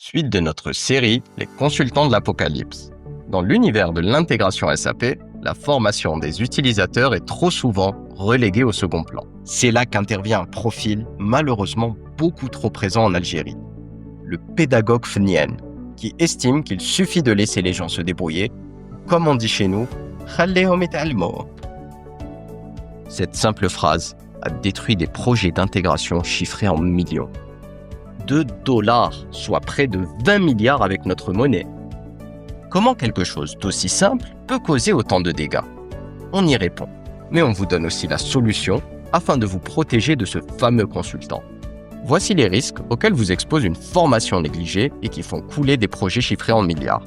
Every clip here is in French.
Suite de notre série Les consultants de l'Apocalypse. Dans l'univers de l'intégration SAP, la formation des utilisateurs est trop souvent reléguée au second plan. C'est là qu'intervient un profil malheureusement beaucoup trop présent en Algérie. Le pédagogue fnien, qui estime qu'il suffit de laisser les gens se débrouiller, comme on dit chez nous, خليهم يتعلموا. Cette simple phrase a détruit des projets d'intégration chiffrés en millions. $2, soit près de 20 milliards avec notre monnaie. Comment quelque chose d'aussi simple peut causer autant de dégâts? On y répond, mais on vous donne aussi la solution afin de vous protéger de ce fameux consultant. Voici les risques auxquels vous expose une formation négligée et qui font couler des projets chiffrés en milliards.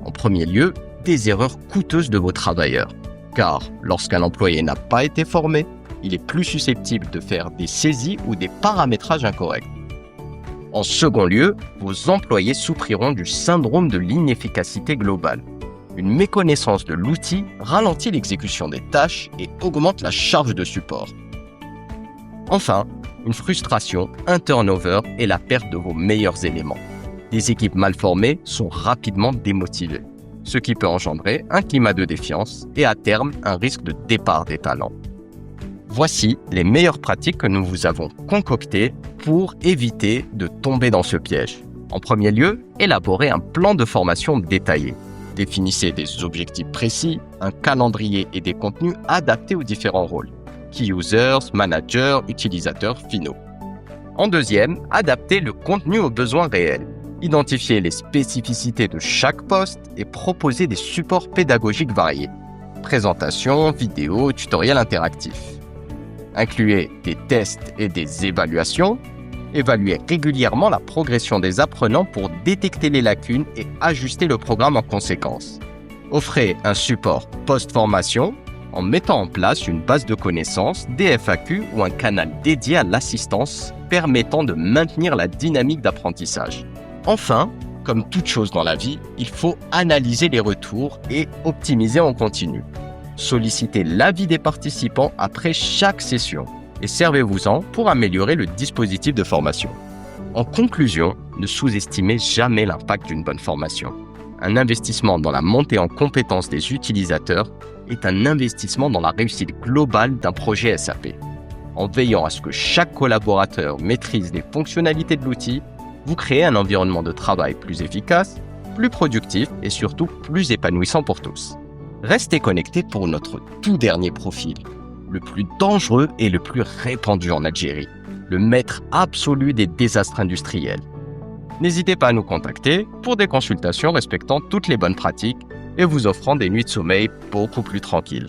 En premier lieu, des erreurs coûteuses de vos travailleurs, car lorsqu'un employé n'a pas été formé, il est plus susceptible de faire des saisies ou des paramétrages incorrects. En second lieu, vos employés souffriront du syndrome de l'inefficacité globale. Une méconnaissance de l'outil ralentit l'exécution des tâches et augmente la charge de support. Enfin, une frustration, un turnover et la perte de vos meilleurs éléments. Des équipes mal formées sont rapidement démotivées, ce qui peut engendrer un climat de défiance et à terme un risque de départ des talents. Voici les meilleures pratiques que nous vous avons concoctées pour éviter de tomber dans ce piège. En premier lieu, élaborez un plan de formation détaillé. Définissez des objectifs précis, un calendrier et des contenus adaptés aux différents rôles. Key users, managers, utilisateurs finaux. En deuxième, adaptez le contenu aux besoins réels. Identifiez les spécificités de chaque poste et proposez des supports pédagogiques variés. Présentation, vidéo, tutoriels interactifs. Incluez des tests et des évaluations. Évaluez régulièrement la progression des apprenants pour détecter les lacunes et ajuster le programme en conséquence. Offrez un support post-formation en mettant en place une base de connaissances, des FAQ ou un canal dédié à l'assistance permettant de maintenir la dynamique d'apprentissage. Enfin, comme toute chose dans la vie, il faut analyser les retours et optimiser en continu. Sollicitez l'avis des participants après chaque session et servez-vous-en pour améliorer le dispositif de formation. En conclusion, ne sous-estimez jamais l'impact d'une bonne formation. Un investissement dans la montée en compétences des utilisateurs est un investissement dans la réussite globale d'un projet SAP. En veillant à ce que chaque collaborateur maîtrise les fonctionnalités de l'outil, vous créez un environnement de travail plus efficace, plus productif et surtout plus épanouissant pour tous. Restez connectés pour notre tout dernier profil, le plus dangereux et le plus répandu en Algérie, le maître absolu des désastres industriels. N'hésitez pas à nous contacter pour des consultations respectant toutes les bonnes pratiques et vous offrant des nuits de sommeil beaucoup plus tranquilles.